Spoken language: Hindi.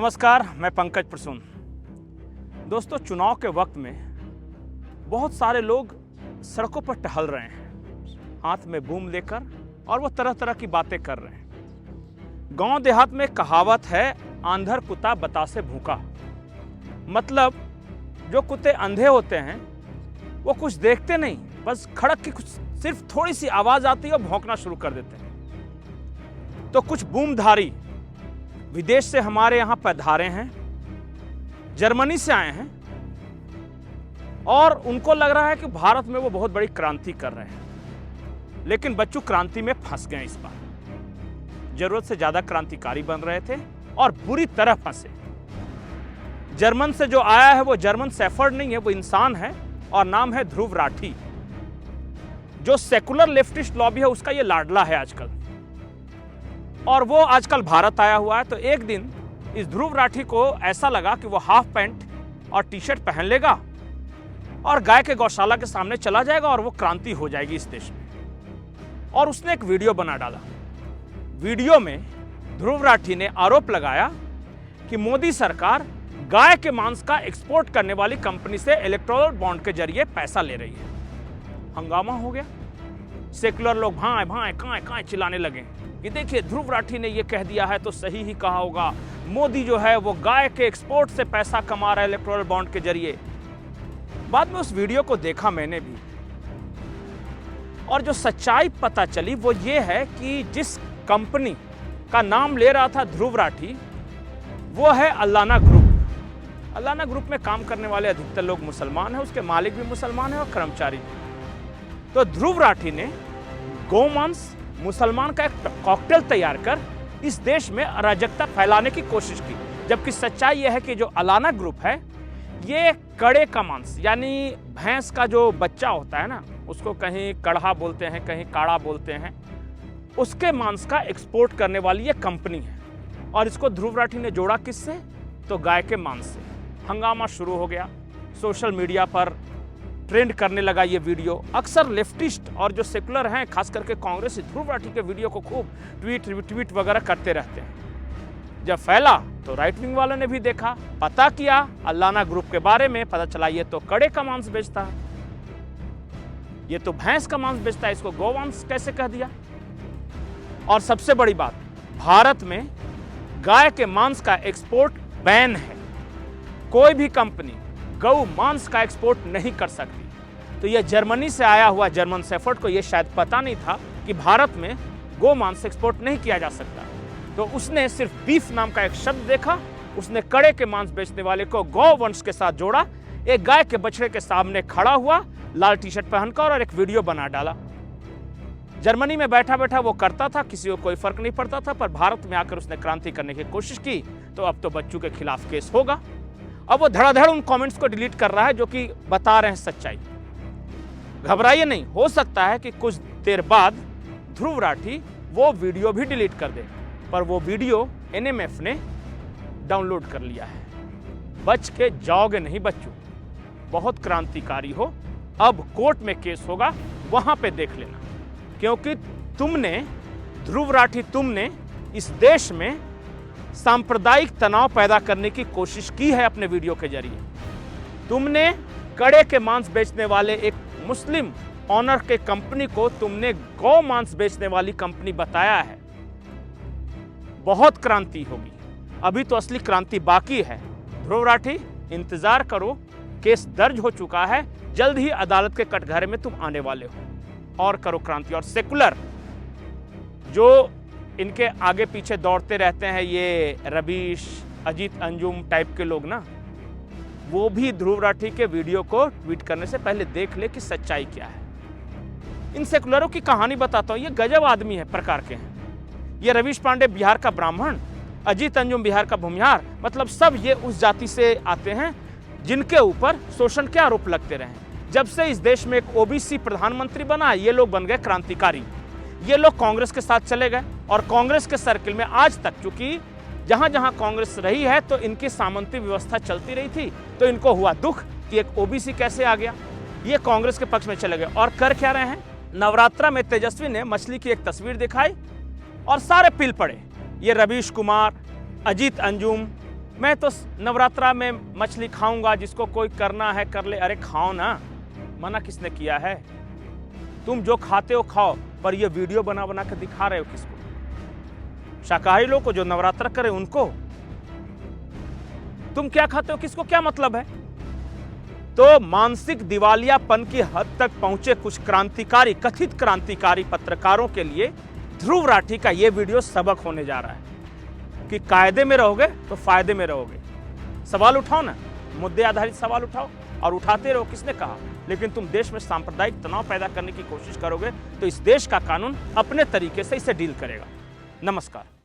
नमस्कार, मैं पंकज प्रसून। दोस्तों, चुनाव के वक्त में बहुत सारे लोग सड़कों पर टहल रहे हैं, हाथ में बूम लेकर, और वो तरह तरह की बातें कर रहे हैं। गांव देहात में कहावत है, आंधर कुत्ता बतासे भूखा। मतलब जो कुत्ते अंधे होते हैं वो कुछ देखते नहीं, बस खड़क की कुछ सिर्फ थोड़ी सी आवाज आती है और भौंकना शुरू कर देते हैं। तो कुछ बूमधारी विदेश से हमारे यहां पधारे हैं, जर्मनी से आए हैं, और उनको लग रहा है कि भारत में वो बहुत बड़ी क्रांति कर रहे हैं। लेकिन बच्चों, क्रांति में फंस गए इस बार। जरूरत से ज्यादा क्रांतिकारी बन रहे थे और बुरी तरह फंसे। जर्मन से जो आया है वो जर्मन शेफर्ड नहीं है, वो इंसान है और नाम है ध्रुव राठी। जो सेकुलर लेफ्टिस्ट लॉबी है उसका ये लाडला है आजकल, और वो आजकल भारत आया हुआ है। तो एक दिन इस ध्रुव राठी को ऐसा लगा कि वो हाफ पैंट और टी शर्ट पहन लेगा और गाय के गौशाला के सामने चला जाएगा और वो क्रांति हो जाएगी इस देश में। और उसने एक वीडियो बना डाला। वीडियो में ध्रुव राठी ने आरोप लगाया कि मोदी सरकार गाय के मांस का एक्सपोर्ट करने वाली कंपनी से इलेक्टोरल बॉन्ड के जरिए पैसा ले रही है। हंगामा हो गया। सेकुलर लोग भाए भाए काए काए चिल्लाने लगे कि देखिए, ध्रुव राठी ने ये कह दिया है तो सही ही कहा होगा। मोदी जो है वो गाय के एक्सपोर्ट से पैसा कमा रहा है इलेक्टोरल बॉन्ड के जरिए। बाद में उस वीडियो को देखा मैंने भी, और जो सच्चाई पता चली वो ये है कि जिस कंपनी का नाम ले रहा था ध्रुव राठी, वो है अल्लाना ग्रुप। अल्लाना ग्रुप में काम करने वाले अधिकतर लोग मुसलमान हैं, उसके मालिक भी मुसलमान हैं और कर्मचारी भी। तो ध्रुव राठी ने गोमांस, मुसलमान का एक कॉकटेल तैयार कर इस देश में अराजकता फैलाने की कोशिश की। जबकि सच्चाई यह है कि जो अलाना ग्रुप है ये कड़े का मांस, यानी भैंस का जो बच्चा होता है ना, उसको कहीं कड़हा बोलते हैं, कहीं काड़ा बोलते हैं, उसके मांस का एक्सपोर्ट करने वाली ये कंपनी है। और इसको ध्रुव राठी ने जोड़ा किससे? तो गाय के मांस से। हंगामा शुरू हो गया। सोशल मीडिया पर ट्रेंड करने लगा ये वीडियो। अक्सर लेफ्टिस्ट और जो सेकुलर हैं, खास करके कांग्रेस, ध्रुव राठी के वीडियो को खूब ट्वीट वगैरह करते रहते हैं। जब फैला तो राइट विंग वालों ने भी देखा, पता किया अल्लाना ग्रुप के बारे में, पता चला ये तो कड़े का मांस बेचता है, ये तो भैंस का मांस बेचता है, इसको गोवंश कैसे कह दिया। और सबसे बड़ी बात, भारत में गाय के मांस का एक्सपोर्ट बैन है। कोई भी कंपनी गौ मांस का एक्सपोर्ट नहीं कर सकती। तो यह जर्मनी से आया हुआ जर्मन शेफर्ड को यह शायद पता नहीं था कि भारत में गौ मांस एक्सपोर्ट नहीं किया जा सकता। तो उसने सिर्फ बीफ नाम का एक शब्द देखा, उसने कड़े के मांस बेचने वाले को गौवंश के साथ जोड़ा, एक गाय के बछड़े के सामने खड़ा हुआ लाल टी शर्ट पहनकर और एक वीडियो बना डाला। जर्मनी में बैठा बैठा वो करता था, किसी को कोई फर्क नहीं पड़ता था, पर भारत में आकर उसने क्रांति करने की कोशिश की तो अब तो बच्चों के खिलाफ केस होगा। अब वो धड़ाधड़ उन कमेंट्स को डिलीट कर रहा है जो कि बता रहे हैं सच्चाई। घबराइए नहीं, हो सकता है कि कुछ देर बाद ध्रुव राठी वो वीडियो भी डिलीट कर दे, पर वो वीडियो एनएमएफ ने डाउनलोड कर लिया है। बच के जाओगे नहीं बच्चों, बहुत क्रांतिकारी हो। अब कोर्ट में केस होगा, वहां पे देख लेना, क्योंकि ध्रुव राठी, तुमने इस देश में सांप्रदायिक तनाव पैदा करने की कोशिश की है अपने वीडियो के जरिए। तुमने कड़े के मांस बेचने वाले एक मुस्लिम ऑनर के कंपनी को तुमने गौ मांस बेचने वाली कंपनी बताया है। बहुत क्रांति होगी, अभी तो असली क्रांति बाकी है। ध्रुव राठी, इंतजार करो, केस दर्ज हो चुका है, जल्द ही अदालत के कटघरे में तुम आने वाले हो, और करो क्रांति। और सेकुलर जो इनके आगे पीछे दौड़ते रहते हैं, ये रवीश, अजीत अंजुम टाइप के लोग ना, वो भी ध्रुव राठी के वीडियो को ट्वीट करने से पहले देख ले कि सच्चाई क्या है। इन सेकुलरों की कहानी बताता हूं, ये गजब आदमी है, प्रकार के हैं। ये रवीश पांडे बिहार का ब्राह्मण, अजीत अंजुम बिहार का भूमिहार, मतलब सब ये उस जाति से आते हैं जिनके ऊपर शोषण के आरोप लगते रहे। जब से इस देश में एक ओबीसी प्रधानमंत्री बना, ये लोग बन गए क्रांतिकारी। ये लोग कांग्रेस के साथ चले गए और कांग्रेस के सर्किल में आज तक, चूंकि जहां जहां कांग्रेस रही है तो इनकी सामंती व्यवस्था चलती रही थी, तो इनको हुआ दुख कि एक ओबीसी कैसे आ गया। ये कांग्रेस के पक्ष में चले गए और कर क्या रहे हैं। नवरात्रा में तेजस्वी ने मछली की एक तस्वीर दिखाई और सारे पिल पड़े। ये रवीश कुमार, अजीत अंजुम, मैं तो नवरात्रा में मछली खाऊंगा, जिसको कोई करना है कर ले। अरे खाओ ना, मना किसने किया है? तुम जो खाते हो खाओ, पर ये वीडियो बना बना के दिखा रहे हो किसको? शाकाहारी लोग को जो नवरात्र करे उनको। तुम क्या खाते हो, किसको क्या मतलब है? तो मानसिक दिवालियापन की हद तक पहुंचे कुछ क्रांतिकारी, कथित क्रांतिकारी पत्रकारों के लिए ध्रुव राठी का यह वीडियो सबक होने जा रहा है कि कायदे में रहोगे तो फायदे में रहोगे। सवाल उठाओ ना, मुद्दे आधारित सवाल उठाओ और उठाते रहो। किसने कहा? लेकिन तुम देश में सांप्रदायिक तनाव पैदा करने की कोशिश करोगे तो इस देश का कानून अपने तरीके से इसे डील करेगा। नमस्कार।